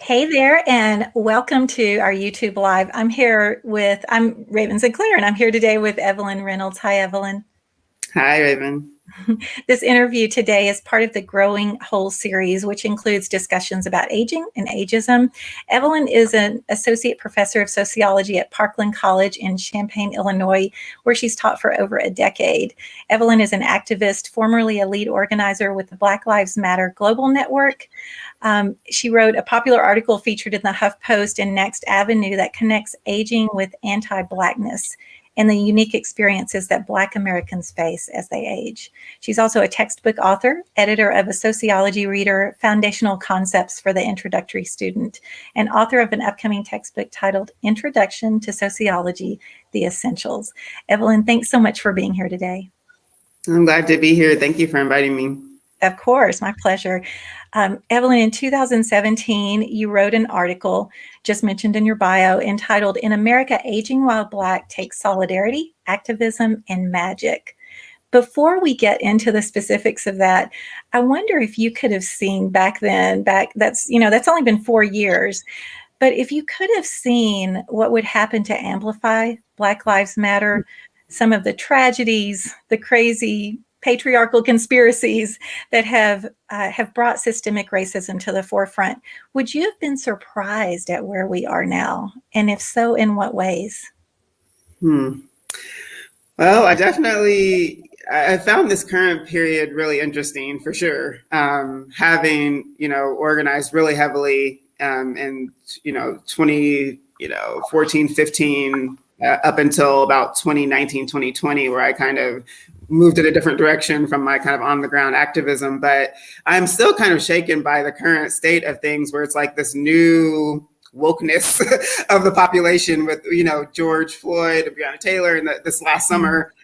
Hey there, and welcome to our YouTube Live. I'm Raven Sinclair, and I'm here today with Evelyn Reynolds. Hi, Evelyn. Hi, Raven. This interview today is part of the Growing Whole series, which includes discussions about aging and ageism. Evelyn is an associate professor of sociology at Parkland College in Champaign, Illinois, where she's taught for over a decade. Evelyn is an activist, formerly a lead organizer with the Black Lives Matter Global Network. She wrote a popular article featured in the HuffPost and Next Avenue that connects aging with anti-Blackness and the unique experiences that Black Americans face as they age. She's also a textbook author, editor of a sociology reader, Foundational Concepts for the Introductory Student, and author of an upcoming textbook titled Introduction to Sociology, The Essentials. Evelyn, thanks so much for being here today. I'm glad to be here. Thank you for inviting me. Of course, my pleasure. Evelyn, in 2017, you wrote an article just mentioned in your bio entitled "In America, Aging While Black Takes Solidarity, Activism, and Magic." Before we get into the specifics of that, I wonder if you could have seen that's only been 4 years, but if you could have seen what would happen to amplify Black Lives Matter, some of the tragedies, the crazy patriarchal conspiracies that have brought systemic racism to the forefront, would you have been surprised at where we are now? And if so, in what ways? Well, I found this current period really interesting for sure. Having, organized really heavily in, 2014, 15, up until about 2019, 2020, where I kind of moved in a different direction from my kind of on the ground activism. But I'm still kind of shaken by the current state of things where it's like this new wokeness of the population with, George Floyd and Breonna Taylor and this last summer,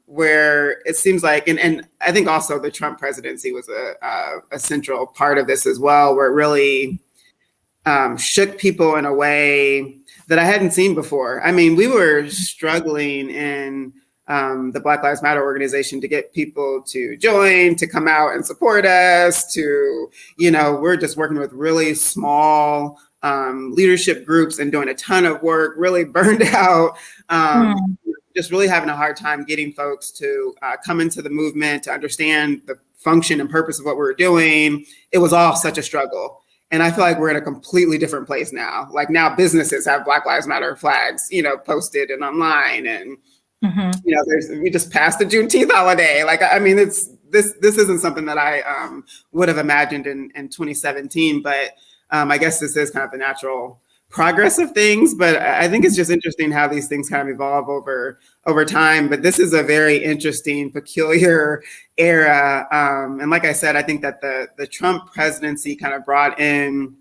where it seems like, and I think also the Trump presidency was a central part of this as well, where it really shook people in a way that I hadn't seen before. I mean, we were struggling in the Black Lives Matter organization to get people to join, to come out and support us, we're just working with really small leadership groups and doing a ton of work, really burned out, just really having a hard time getting folks to come into the movement, to understand the function and purpose of what we're doing. It was all such a struggle. And I feel like we're in a completely different place now. Like now businesses have Black Lives Matter flags, posted and online. And, we just passed the Juneteenth holiday. Like, I mean, this isn't something that I would have imagined in 2017. But I guess this is kind of the natural progress of things. But I think it's just interesting how these things kind of evolve over time. But this is a very interesting, peculiar era. And like I said, I think that the Trump presidency kind of brought in,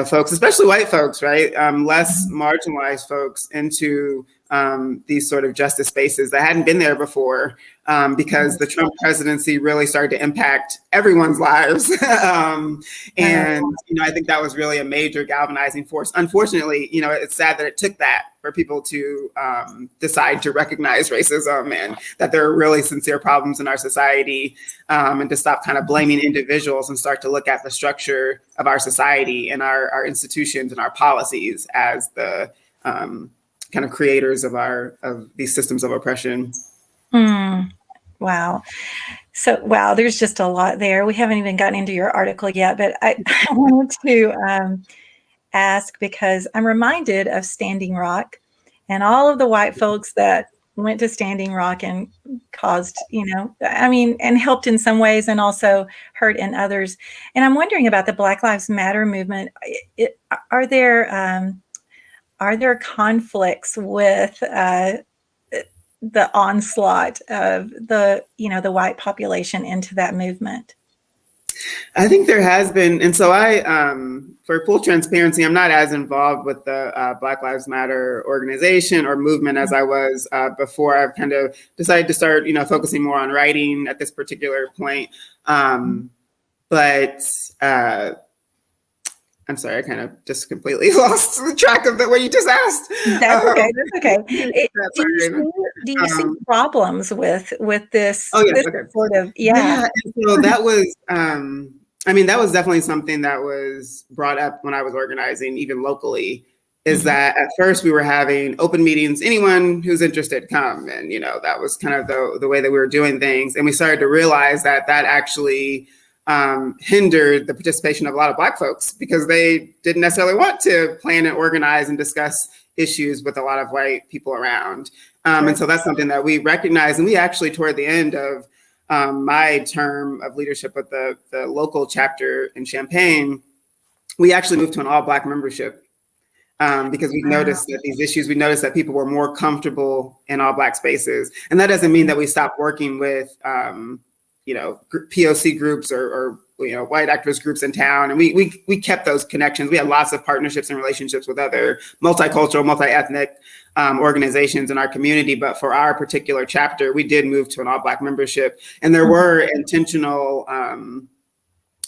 folks, especially white folks, right? Less marginalized folks into these sort of justice spaces that hadn't been there before, because the Trump presidency really started to impact everyone's lives. And I think that was really a major galvanizing force. Unfortunately, it's sad that it took that for people to decide to recognize racism and that there are really sincere problems in our society, and to stop kind of blaming individuals and start to look at the structure of our society and our institutions and our policies as the kind of creators of these systems of oppression. Wow. So, there's just a lot there. We haven't even gotten into your article yet, but I wanted to ask, because I'm reminded of Standing Rock and all of the white folks that went to Standing Rock and caused, and helped in some ways and also hurt in others. And I'm wondering about the Black Lives Matter movement. Are there conflicts with the onslaught of the white population into that movement? I think there has been. And so for full transparency, I'm not as involved with the Black Lives Matter organization or movement as I was before. I've kind of decided to start, focusing more on writing at this particular point. But I'm sorry, I kind of just completely lost track of what you just asked. That's okay. Do you see problems with this? Oh, yes, this okay. sort of, And so that was I mean, that was definitely something that was brought up when I was organizing, even locally, is that at first we were having open meetings, anyone who's interested come. And, that was kind of the way that we were doing things. And we started to realize that actually hindered the participation of a lot of Black folks because they didn't necessarily want to plan and organize and discuss issues with a lot of white people around. And so that's something that we recognized. And we actually, toward the end of my term of leadership with the local chapter in Champaign, we actually moved to an all Black membership because we noticed that these issues, we noticed that people were more comfortable in all Black spaces. And that doesn't mean that we stopped working with, POC groups or white activist groups in town. And we kept those connections. We had lots of partnerships and relationships with other multicultural, multi-ethnic organizations in our community. But for our particular chapter, we did move to an all Black membership. And there were intentional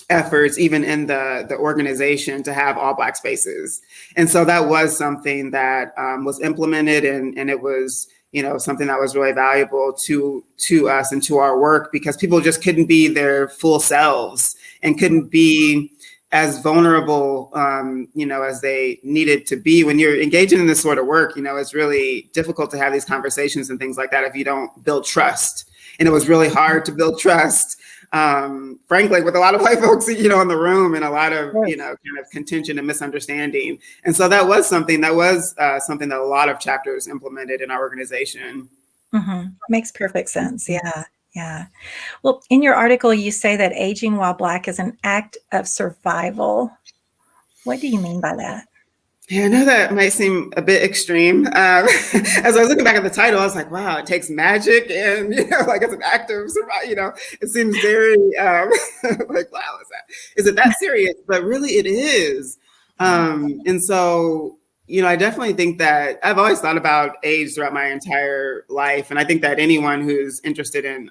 efforts, even in the organization, to have all Black spaces. And so that was something that was implemented, and it was something that was really valuable to us and to our work, because people just couldn't be their full selves and couldn't be as vulnerable, as they needed to be. When you're engaging in this sort of work, it's really difficult to have these conversations and things like that if you don't build trust. And it was really hard to build trust, frankly, with a lot of white folks, in the room, and a lot of, kind of contention and misunderstanding. And so that was something that a lot of chapters implemented in our organization. Makes perfect sense. Yeah. Yeah. Well, in your article, you say that aging while Black is an act of survival. What do you mean by that? Yeah, I know that might seem a bit extreme. As I was looking back at the title, I was like, wow, it takes magic and, it's an act of survival, it seems very like, wow, is it that serious? But really it is. And so, I definitely think that I've always thought about age throughout my entire life. And I think that anyone who's interested in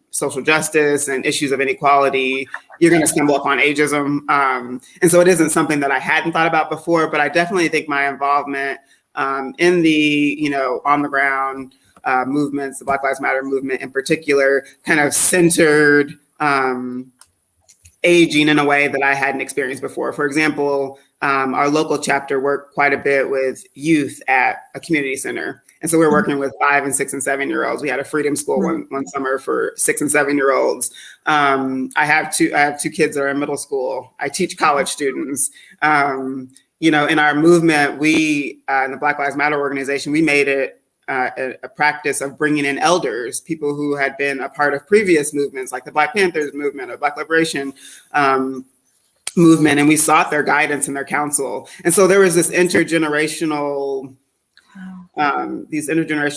social justice and issues of inequality, you're going to stumble upon ageism. And so it isn't something that I hadn't thought about before, but I definitely think my involvement in the, on the ground movements, the Black Lives Matter movement in particular, kind of centered aging in a way that I hadn't experienced before. For example, our local chapter worked quite a bit with youth at a community center. And so we were working with 5 and 6 and 7 year olds. We had a freedom school one summer for 6 and 7 year olds. I have two kids that are in middle school. I teach college students. In our movement, we, in the Black Lives Matter organization, we made it a practice of bringing in elders, people who had been a part of previous movements like the Black Panthers movement or Black Liberation movement, and we sought their guidance and their counsel. And so there was this intergenerational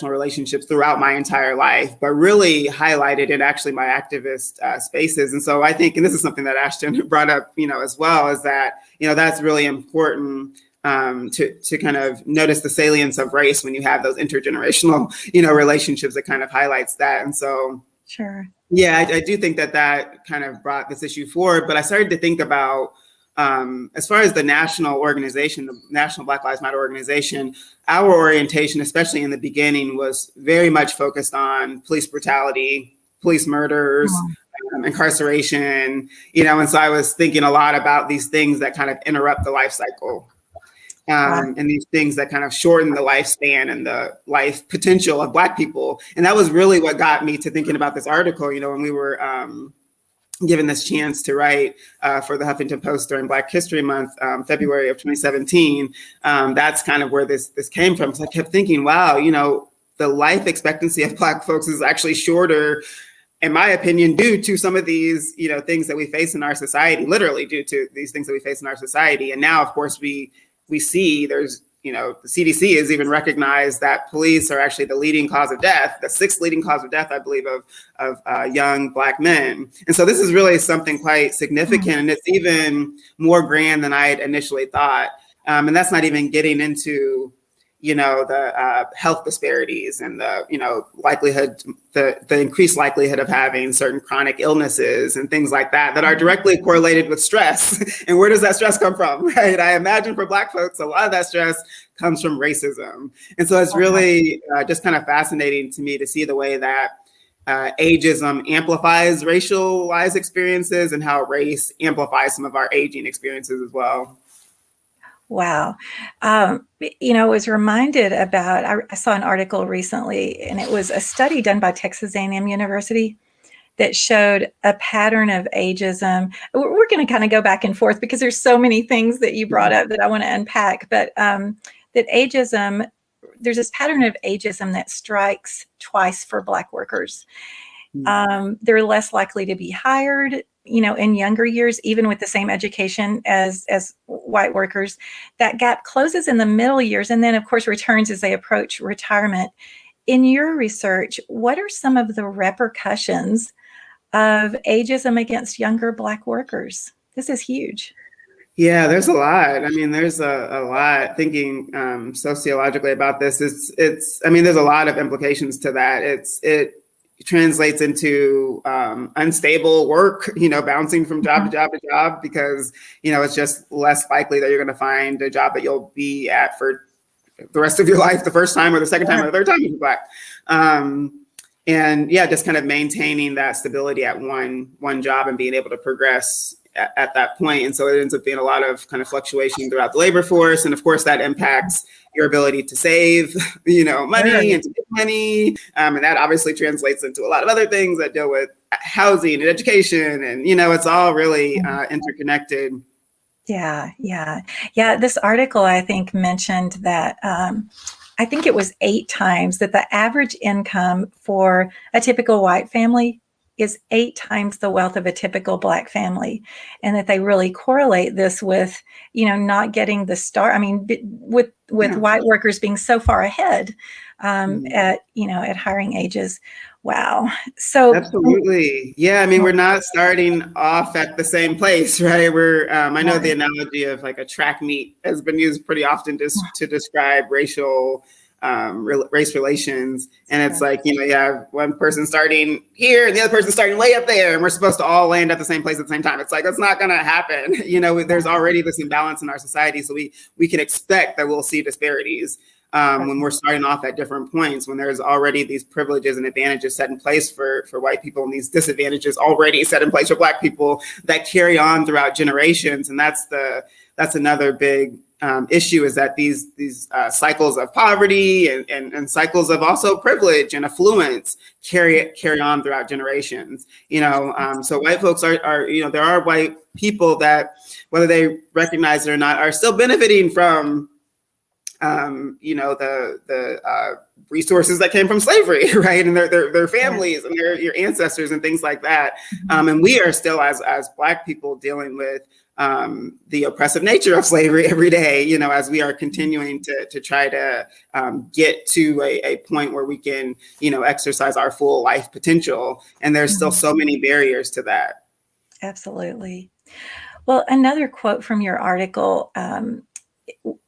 relationships throughout my entire life, but really highlighted in actually my activist spaces. And so I think, and this is something that Ashton brought up, as well, is that, that's really important to kind of notice the salience of race when you have those intergenerational, relationships. That kind of highlights that. And so, sure. Yeah, I do think that kind of brought this issue forward, but I started to think about, as far as the national organization, the National Black Lives Matter organization, our orientation, especially in the beginning, was very much focused on police brutality, police murders, incarceration, and so I was thinking a lot about these things that kind of interrupt the life cycle. And these things that kind of shorten the lifespan and the life potential of Black people. And that was really what got me to thinking about this article, when we were given this chance to write for the Huffington Post during Black History Month, February of 2017. That's kind of where this came from. So I kept thinking, wow, the life expectancy of Black folks is actually shorter, in my opinion, due to some of these, things that we face in our society, literally due to these things that we face in our society. And now, of course, we see there's, the CDC has even recognized that police are actually the leading cause of death, the 6th leading cause of death, I believe, of young Black men. And so this is really something quite significant, and it's even more grand than I had initially thought. And that's not even getting into, the health disparities and the, likelihood, the increased likelihood of having certain chronic illnesses and things like that are directly correlated with stress. And where does that stress come from, right? I imagine for Black folks, a lot of that stress comes from racism. And so it's really just kind of fascinating to me to see the way that, ageism amplifies racialized experiences and how race amplifies some of our aging experiences as well. Wow. I was reminded about, I saw an article recently, and it was a study done by Texas A&M University that showed a pattern of ageism. We're going to kind of go back and forth because there's so many things that you brought up that I want to unpack, but that ageism, there's this pattern of ageism that strikes twice for Black workers. They're less likely to be hired, in younger years, even with the same education as white workers. That gap closes in the middle years and then, of course, returns as they approach retirement. In your research, what are some of the repercussions of ageism against younger Black workers? This is huge. Yeah, there's a lot. I mean, there's a lot thinking sociologically about this. There's a lot of implications to that. It translates into unstable work, bouncing from job to job to job, because, it's just less likely that you're going to find a job that you'll be at for the rest of your life, the first time or the second time or the third time you're Black. And yeah, just kind of maintaining that stability at one job and being able to progress at that point. And so it ends up being a lot of kind of fluctuation throughout the labor force. And of course, that impacts your ability to save, money and to get money. And that obviously translates into a lot of other things that deal with housing and education. And, it's all really interconnected. Yeah. This article, I think, mentioned that I think it was 8 times that the average income for a typical white family is 8 times the wealth of a typical Black family, and that they really correlate this with, not getting the start. I mean, with white workers being so far ahead at hiring ages. Wow. So absolutely. Yeah. I mean, we're not starting off at the same place, right? I know the analogy of like a track meet has been used pretty often to describe race relations. And it's like, you have one person starting here and the other person starting way up there, and we're supposed to all land at the same place at the same time. It's like, that's not going to happen. There's already this imbalance in our society. So we can expect that we'll see disparities when we're starting off at different points, when there's already these privileges and advantages set in place for white people and these disadvantages already set in place for Black people that carry on throughout generations. And that's another big issue, is that these cycles of poverty and cycles of also privilege and affluence carry on throughout generations. So white folks are there are white people that, whether they recognize it or not, are still benefiting from the resources that came from slavery, right? And their families and your ancestors and things like that. And we are still, as Black people, dealing with the oppressive nature of slavery every day, as we are continuing to try to get to a point where we can, exercise our full life potential. And there's still so many barriers to that. Absolutely. Well, another quote from your article,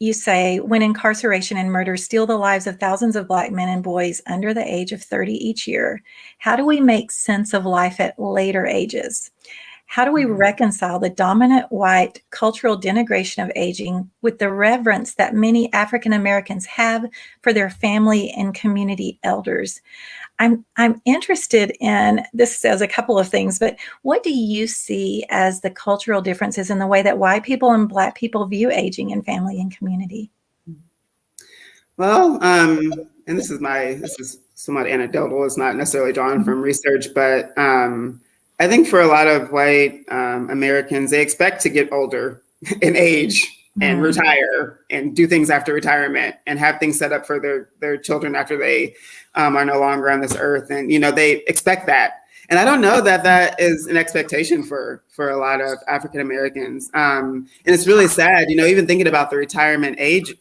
you say, when incarceration and murder steal the lives of thousands of Black men and boys under the age of 30 each year, how do we make sense of life at later ages? How do we reconcile the dominant white cultural denigration of aging with the reverence that many African Americans have for their family and community elders? I'm interested in, this says a couple of things, but what do you see as the cultural differences in the way that white people and Black people view aging in family and community? Well, and this is somewhat anecdotal. It's not necessarily drawn from research, but I think for a lot of white Americans, they expect to get older in age and retire and do things after retirement and have things set up for their children after they are no longer on this earth. And, they expect that. And I don't know that is an expectation for a lot of African Americans. And it's really sad, even thinking about the retirement age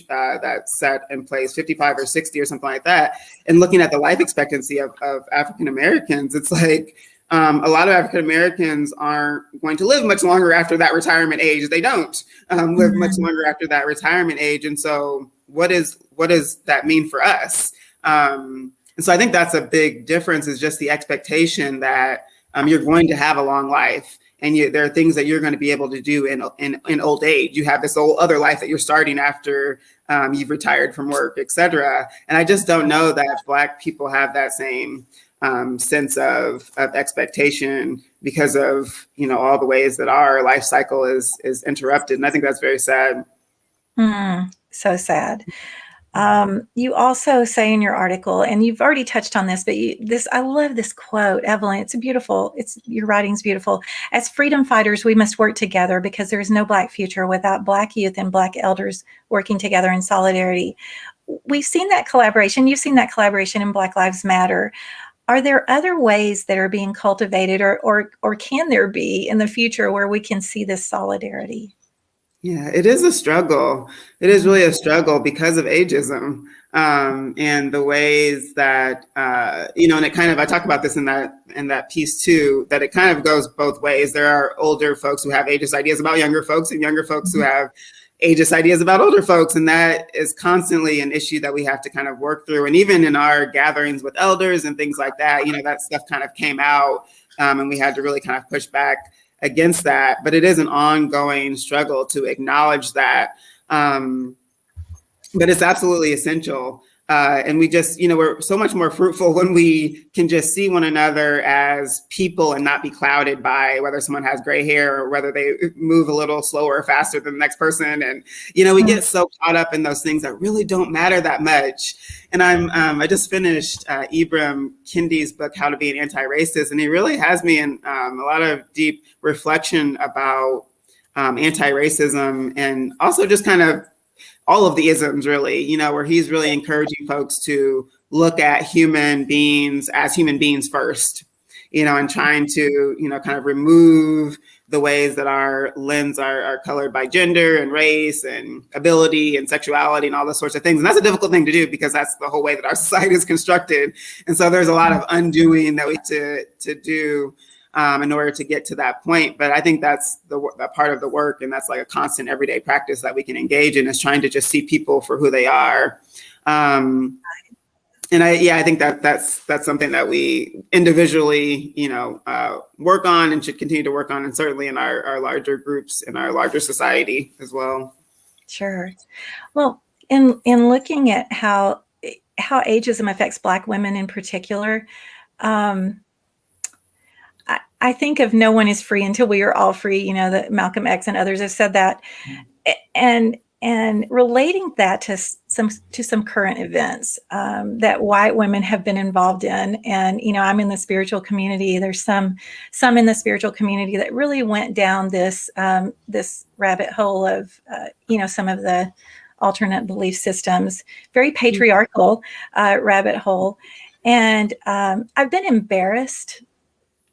that's set in place, 55 or 60 or something like that, and looking at the life expectancy of African Americans, it's like, a lot of African Americans aren't going to live much longer after that retirement age. They don't live much longer after that retirement age. And so what does that mean for us? And so I think that's a big difference, is just the expectation that you're going to have a long life. And there are things that you're going to be able to do in old age. You have this whole other life that you're starting after you've retired from work, et cetera. And I just don't know that Black people have that same sense of expectation because of, all the ways that our life cycle is interrupted. And I think that's very sad. So sad. You also say in your article, and you've already touched on this, but I love this quote, Evelyn. Your writing's beautiful. As freedom fighters, we must work together because there is no Black future without Black youth and Black elders working together in solidarity. We've seen that collaboration. You've seen that collaboration in Black Lives Matter. Are there other ways that are being cultivated, or can there be in the future where we can see this solidarity? Yeah, it is a struggle. It is really a struggle because of ageism, and the ways that, and it kind of, I talk about this in that piece too, that it kind of goes both ways. There are older folks who have ageist ideas about younger folks, and younger folks who have ageist ideas about older folks. And that is constantly an issue that we have to kind of work through. And even in our gatherings with elders and things like that, that stuff kind of came out, and we had to really kind of push back against that. But it is an ongoing struggle to acknowledge that. But it's absolutely essential. And we just, we're so much more fruitful when we can just see one another as people and not be clouded by whether someone has gray hair or whether they move a little slower or faster than the next person. And, we get so caught up in those things that really don't matter that much. And I just finished Ibram Kendi's book, How to Be an Anti-Racist. And he really has me in a lot of deep reflection about anti-racism, and also just kind of all of the isms, really, where he's really encouraging folks to look at human beings as human beings first, and trying to, kind of remove the ways that our lens are colored by gender and race and ability and sexuality and all those sorts of things. And that's a difficult thing to do because that's the whole way that our society is constructed. And so there's a lot of undoing that we have to do in order to get to that point. But I think that's the part of the work, and that's like a constant everyday practice that we can engage in, is trying to just see people for who they are. And I think that's something that we individually, work on and should continue to work on, and certainly in our larger groups, in our larger society as well. Sure. Well, in looking at how ageism affects Black women in particular, I think of no one is free until we are all free, that Malcolm X and others have said that. And relating that to some current events that white women have been involved in. And, I'm in the spiritual community. There's some in the spiritual community that really went down this rabbit hole of, some of the alternate belief systems, very patriarchal rabbit hole. And I've been embarrassed.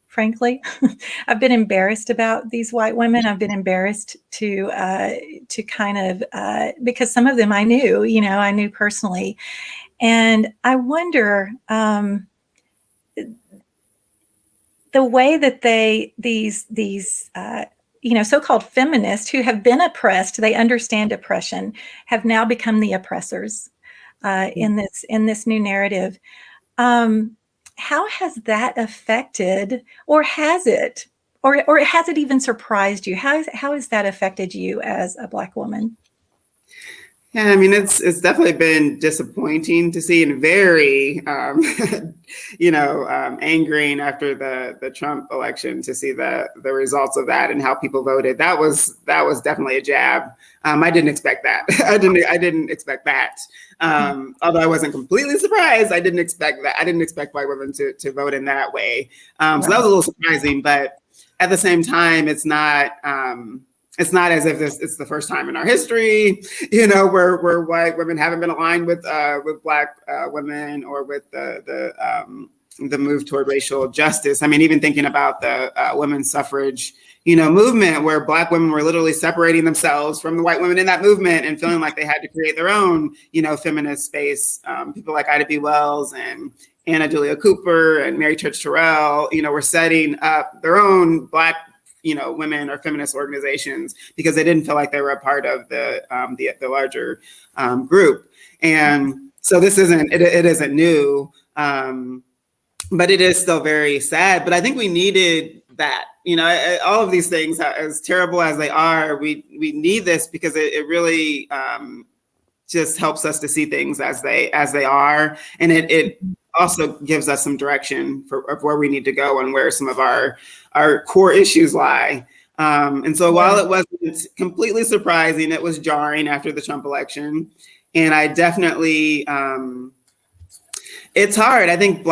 Frankly, I've been embarrassed about these white women. I've been embarrassed to kind of, because some of them I knew personally. And I wonder the way that these so-called feminists who have been oppressed, they understand oppression, have now become the oppressors in this new narrative. How has that affected, or has it even surprised you? How has that affected you as a Black woman? Yeah, I mean, it's definitely been disappointing to see, and very, angering after the Trump election to see the results of that and how people voted. That was definitely a jab. I didn't expect that. I didn't expect that. Although I wasn't completely surprised, I didn't expect that. I didn't expect white women to vote in that way. So that was a little surprising, but at the same time, it's not as if it's the first time in our history, where white women haven't been aligned with Black women, or with the move toward racial justice. I mean, even thinking about the women's suffrage, movement, where Black women were literally separating themselves from the white women in that movement and feeling like they had to create their own, feminist space. People like Ida B. Wells and Anna Julia Cooper and Mary Church Terrell, were setting up their own Black women or feminist organizations because they didn't feel like they were a part of the larger group. And so this isn't new, but it is still very sad. But I think we needed that. All of these things, as terrible as they are, we need this because it really just helps us to see things as they are, and it also gives us some direction of where we need to go and where some of our core issues lie. And so while it wasn't completely surprising, it was jarring after the Trump election. And I definitely, it's hard. I think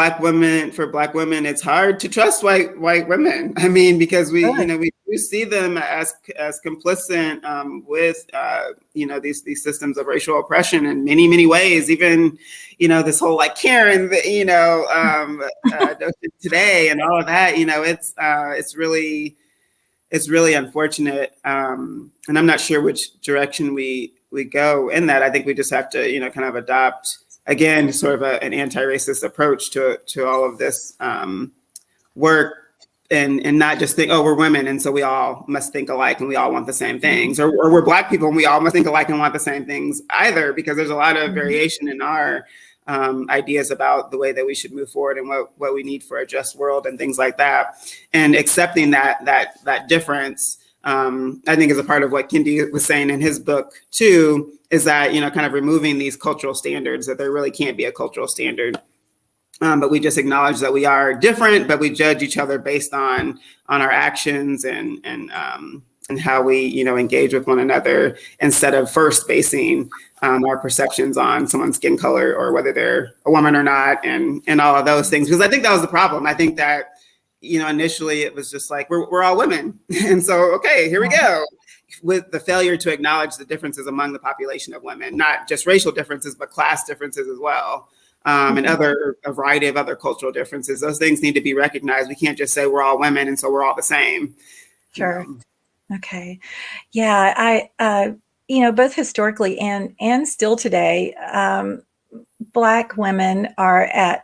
for Black women, it's hard to trust white women. I mean, because we do see them as complicit with these systems of racial oppression in many, many ways. Even this whole like Karen, today and all of that. It's really unfortunate, and I'm not sure which direction we go in that. I think we just have to kind of adopt, again, sort of an anti-racist approach to all of this work, and not just think, oh, we're women and so we all must think alike and we all want the same things, or we're Black people and we all must think alike and want the same things either, because there's a lot of variation in our ideas about the way that we should move forward and what we need for a just world and things like that. And accepting that difference, I think, is a part of what Kendi was saying in his book too, is that, kind of removing these cultural standards, that there really can't be a cultural standard. But we just acknowledge that we are different, but we judge each other based on our actions and how we, engage with one another, instead of first basing our perceptions on someone's skin color or whether they're a woman or not, and all of those things. Because I think that was the problem. I think that, initially it was just like, we're all women. And so, okay, here we go. With the failure to acknowledge the differences among the population of women, not just racial differences, but class differences as well. And a variety of other cultural differences. Those things need to be recognized. We can't just say we're all women and so we're all the same. Sure. Okay. Yeah. I both historically and still today, Black women are at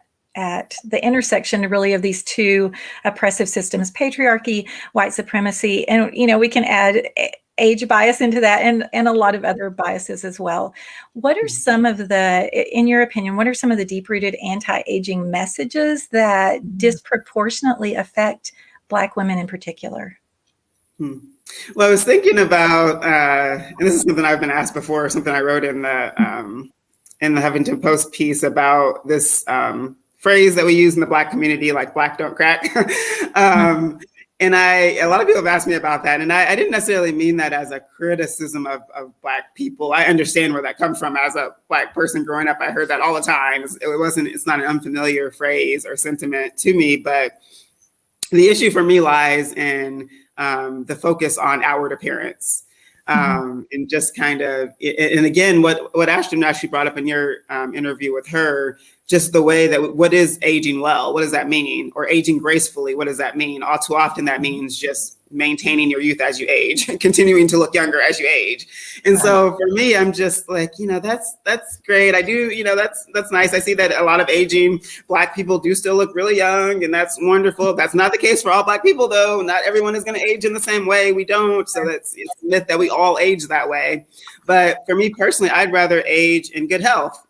the intersection really of these two oppressive systems: patriarchy, white supremacy, and we can add age bias into that, and a lot of other biases as well. What are some of in your opinion, what are some of the deep-rooted anti-aging messages that disproportionately affect Black women in particular? Well, I was thinking about, and this is something I've been asked before, something I wrote in the Huffington Post piece about this phrase that we use in the Black community, like "Black don't crack." And a lot of people have asked me about that, and I didn't necessarily mean that as a criticism of Black people. I understand where that comes from. As a Black person growing up, I heard that all the time. It's not an unfamiliar phrase or sentiment to me, but the issue for me lies in the focus on outward appearance. And just kind of, and again, what Ashton actually brought up in your interview with her, just the way that, what is aging well? What does that mean? Or aging gracefully, what does that mean? All too often that means just maintaining your youth as you age, continuing to look younger as you age. And so for me, I'm just like, that's great. I do, that's nice. I see that a lot of aging Black people do still look really young, and that's wonderful. That's not the case for all Black people, though. Not everyone is going to age in the same way. We don't. So it's a myth that we all age that way. But for me personally, I'd rather age in good health.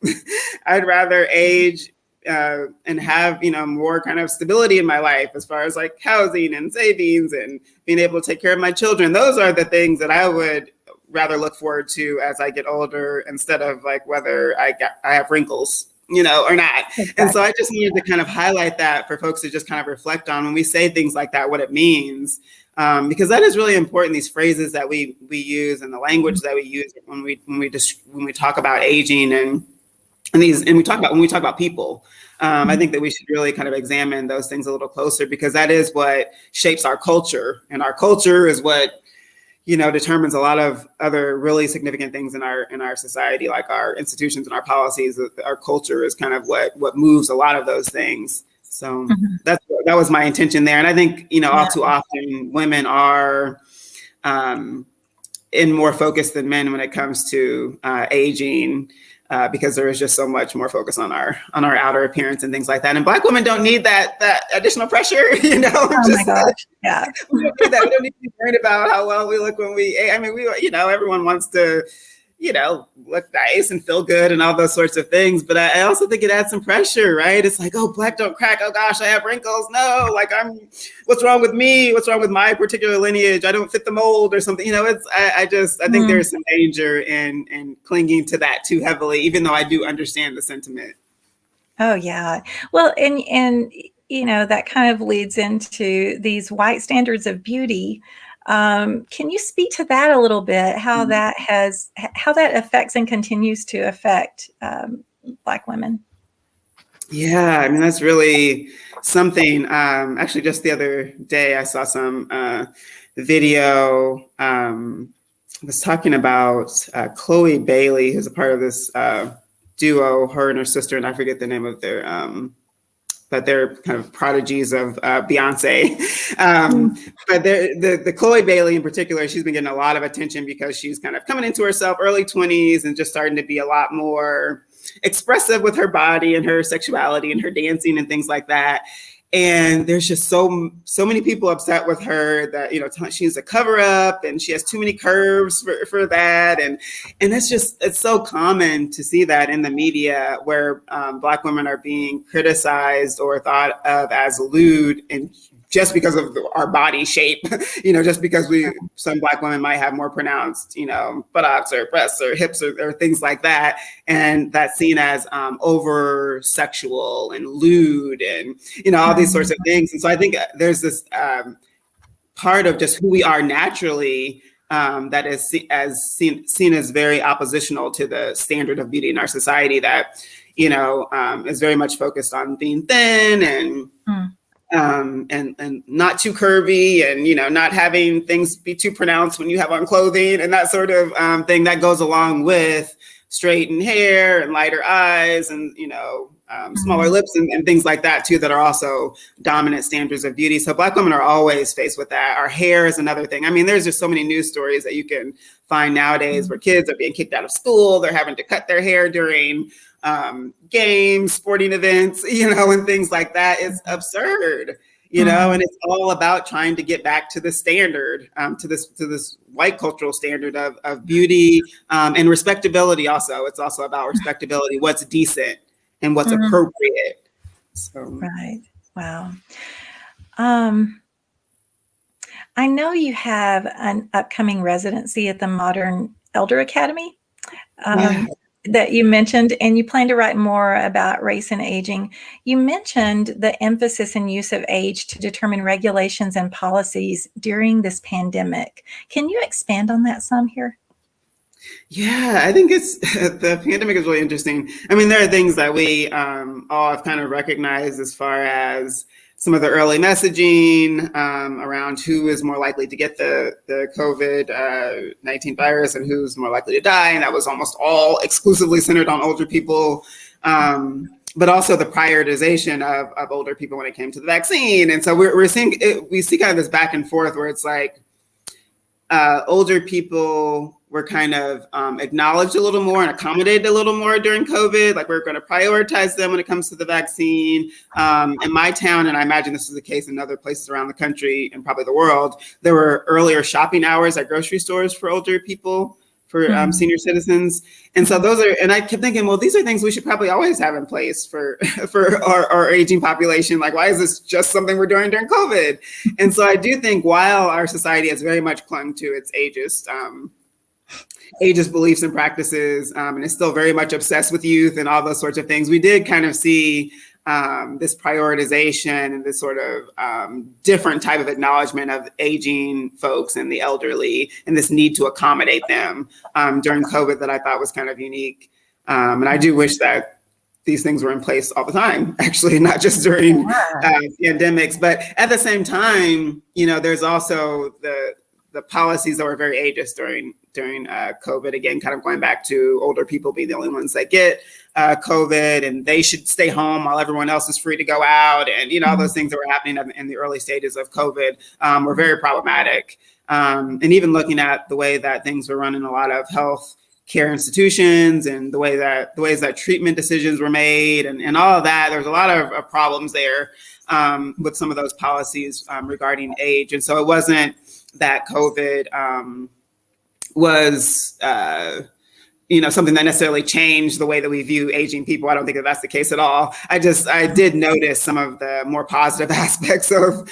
I'd rather age and have more kind of stability in my life, as far as like housing and savings and being able to take care of my children. Those are the things that I would rather look forward to as I get older, instead of like whether I have wrinkles, or not. Exactly. And so I just needed to kind of highlight that for folks to just kind of reflect on when we say things like that, what it means. Because that is really important. These phrases that we use and the language that we use when we talk about aging and when we talk about people. I think that we should really kind of examine those things a little closer, because that is what shapes our culture, and our culture is what determines a lot of other really significant things in our society, like our institutions and our policies. Our culture is kind of what moves a lot of those things. So that was my intention there. And I think, all too often women are in more focus than men when it comes to aging, because there is just so much more focus on our outer appearance and things like that. And Black women don't need that additional pressure, Oh my gosh. Yeah. We don't need that. We don't need to be worried about how well we look when everyone wants to, look nice and feel good and all those sorts of things. But I also think it adds some pressure, right? It's like, oh, Black don't crack. Oh gosh, I have wrinkles. No, like what's wrong with me? What's wrong with my particular lineage? I don't fit the mold or something. I think there's some danger in clinging to that too heavily, even though I do understand the sentiment. Oh, yeah. Well, and that kind of leads into these white standards of beauty. Can you speak to that a little bit? How that affects and continues to affect Black women? Yeah, I mean, that's really something. Actually, just the other day, I saw some video. Was talking about Chloe Bailey, who's a part of this duo, her and her sister, and I forget the name of their, but they're kind of prodigies of Beyonce. But the Chloe Bailey in particular, she's been getting a lot of attention because she's kind of coming into herself, early 20s, and just starting to be a lot more expressive with her body and her sexuality and her dancing and things like that. And there's just so many people upset with her that, she's a cover up and she has too many curves for that. And it's so common to see that in the media where Black women are being criticized or thought of as lewd, and just because of our body shape, just because some Black women might have more pronounced, buttocks or breasts or hips or things like that. And that's seen as over sexual and lewd and, all these sorts of things. And so I think there's this part of just who we are naturally that is seen as very oppositional to the standard of beauty in our society that, is very much focused on being thin and not too curvy and, not having things be too pronounced when you have on clothing and that sort of thing that goes along with straightened hair and lighter eyes and, smaller lips and things like that too, that are also dominant standards of beauty. So Black women are always faced with that. Our hair is another thing. I mean, there's just so many news stories that you can find nowadays where kids are being kicked out of school. They're having to cut their hair during games, sporting events, and things like that. It's absurd, and it's all about trying to get back to the standard, to this white cultural standard of beauty and respectability. Also, it's also about respectability, what's decent and what's appropriate. So. Right. Wow. I know you have an upcoming residency at the Modern Elder Academy. That you mentioned, and you plan to write more about race and aging. You mentioned the emphasis and use of age to determine regulations and policies during this pandemic. Can you expand on that some here? Yeah, I think the pandemic is really interesting. I mean, there are things that we all have kind of recognized as far as some of the early messaging around who is more likely to get the COVID-19 virus and who's more likely to die. And that was almost all exclusively centered on older people, but also the prioritization of older people when it came to the vaccine. And so we see kind of this back and forth where it's like older people were kind of acknowledged a little more and accommodated a little more during COVID. Like we're going to prioritize them when it comes to the vaccine. In my town, and I imagine this is the case in other places around the country and probably the world, there were earlier shopping hours at grocery stores for older people, for senior citizens. And so and I kept thinking, well, these are things we should probably always have in place for our aging population. Like, why is this just something we're doing during COVID? And so I do think while our society has very much clung to its ageist beliefs and practices, and is still very much obsessed with youth and all those sorts of things, we did kind of see this prioritization and this sort of different type of acknowledgement of aging folks and the elderly and this need to accommodate them during COVID that I thought was kind of unique. And I do wish that these things were in place all the time, actually, not just during pandemics. But at the same time, there's also the policies that were very ageist during COVID, again, kind of going back to older people being the only ones that get COVID and they should stay home while everyone else is free to go out. And, all those things that were happening in the early stages of COVID were very problematic. And even looking at the way that things were run in a lot of health care institutions and the ways that treatment decisions were made and all of that, there's a lot of problems there with some of those policies regarding age. And so it wasn't that COVID was, something that necessarily changed the way that we view aging people. I don't think that that's the case at all. I did notice some of the more positive aspects of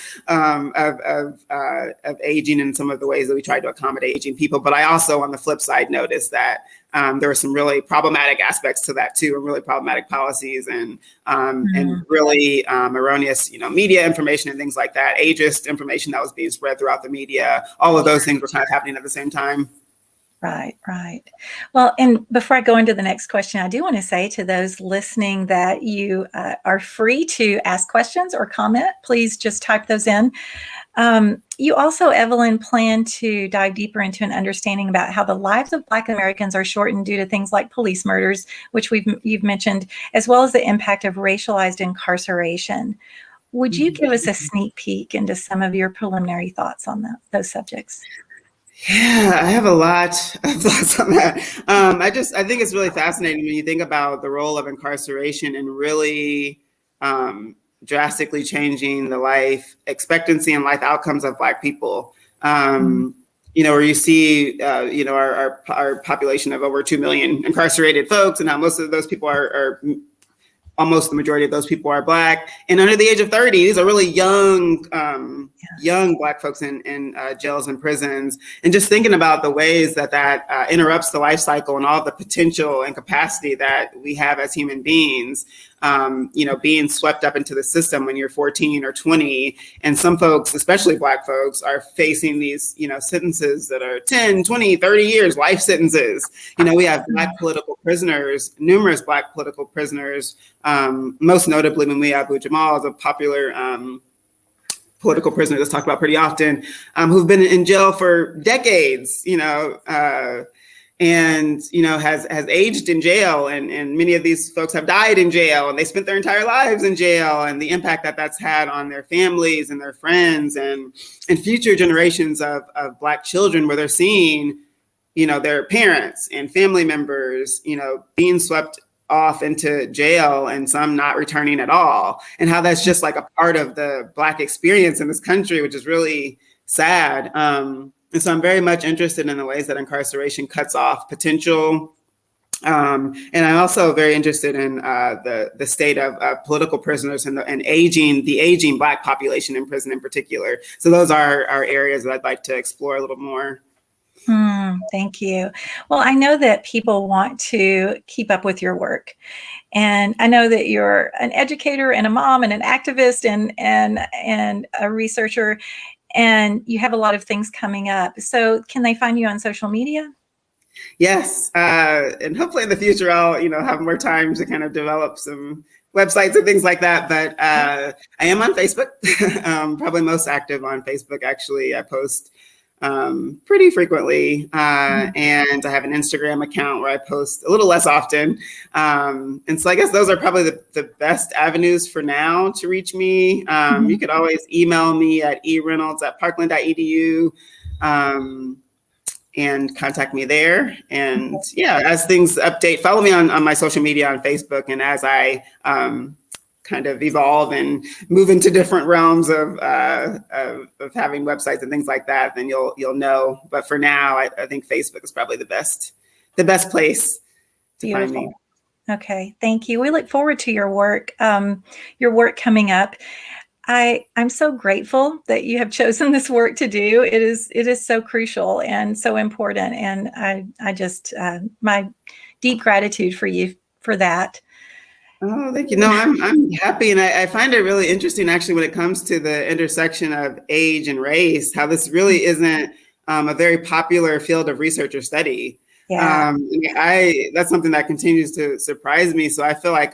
aging and some of the ways that we tried to accommodate aging people. But I also, on the flip side, noticed that there were some really problematic aspects to that too, and really problematic policies and really erroneous, media information and things like that, ageist information that was being spread throughout the media. All of those things were kind of happening at the same time. Right, right. Well, and before I go into the next question, I do want to say to those listening that you are free to ask questions or comment. Please just type those in. You also, Evelyn, plan to dive deeper into an understanding about how the lives of Black Americans are shortened due to things like police murders, which you've mentioned, as well as the impact of racialized incarceration. Would you give us a sneak peek into some of your preliminary thoughts on those subjects? Yeah, I have a lot of thoughts on that. I think it's really fascinating when you think about the role of incarceration and really drastically changing the life expectancy and life outcomes of Black people. Where you see, our population of over 2 million incarcerated folks, and how most of those people are almost the majority of those people are Black and under the age of 30. These are really young Black folks in jails and prisons. And just thinking about the ways that interrupts the life cycle and all the potential and capacity that we have as human beings, being swept up into the system when you're 14 or 20. And some folks, especially Black folks, are facing these, sentences that are 10, 20, 30 years, life sentences. We have Black political prisoners, numerous Black political prisoners, most notably Mumia Abu-Jamal is a popular political prisoner that's talked about pretty often, who've been in jail for decades, and has aged in jail, and many of these folks have died in jail, and they spent their entire lives in jail, and the impact that that's had on their families and their friends and future generations of Black children, where they're seeing their parents and family members being swept off into jail and some not returning at all, and how that's just like a part of the Black experience in this country, which is really sad. And so I'm very much interested in the ways that incarceration cuts off potential. And I'm also very interested in the state of political prisoners and the aging Black population in prison in particular. So those are areas that I'd like to explore a little more. Thank you. Well, I know that people want to keep up with your work. And I know that you're an educator and a mom and an activist and a researcher, and you have a lot of things coming up. So can they find you on social media? Yes. And hopefully in the future, I'll, have more time to kind of develop some websites and things like that. But I am on Facebook, probably most active on Facebook. Actually, I post pretty frequently. And I have an Instagram account where I post a little less often. And so I guess those are probably the best avenues for now to reach me. You could always email me at ereynolds@parkland.edu and contact me there. And yeah, as things update, follow me on my social media on Facebook. And as I kind of evolve and move into different realms of having websites and things like that, then you'll know. But for now, I think Facebook is probably the best place to find me. Okay, thank you. We look forward to your work coming up. I'm so grateful that you have chosen this work to do. It is so crucial and so important, and I just my deep gratitude for you for that. Oh, thank you. No, I'm happy. And I find it really interesting, actually, when it comes to the intersection of age and race, how this really isn't a very popular field of research or study. Yeah. That's something that continues to surprise me. So I feel like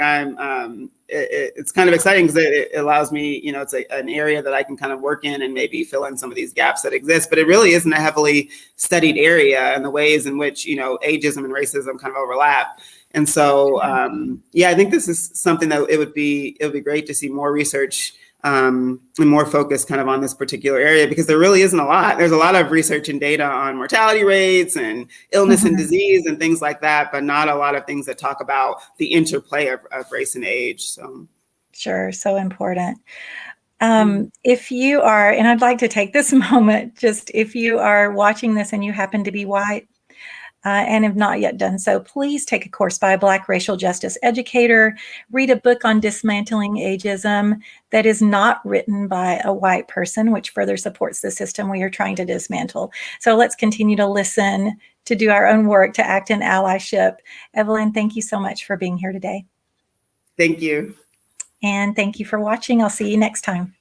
it's kind of exciting because it allows me, it's an area that I can kind of work in and maybe fill in some of these gaps that exist. But it really isn't a heavily studied area, and the ways in which, ageism and racism kind of overlap. And so, I think this is something that it would be great to see more research and more focus kind of on this particular area, because there really isn't a lot. There's a lot of research and data on mortality rates and illness and disease and things like that, but not a lot of things that talk about the interplay of race and age. So, sure, so important. If you are, and I'd like to take this moment, just if you are watching this and you happen to be white, and have not yet done so, please take a course by a Black racial justice educator, read a book on dismantling ageism that is not written by a white person, which further supports the system we are trying to dismantle. So let's continue to listen, to do our own work, to act in allyship. Evelyn, thank you so much for being here today. Thank you. And thank you for watching. I'll see you next time.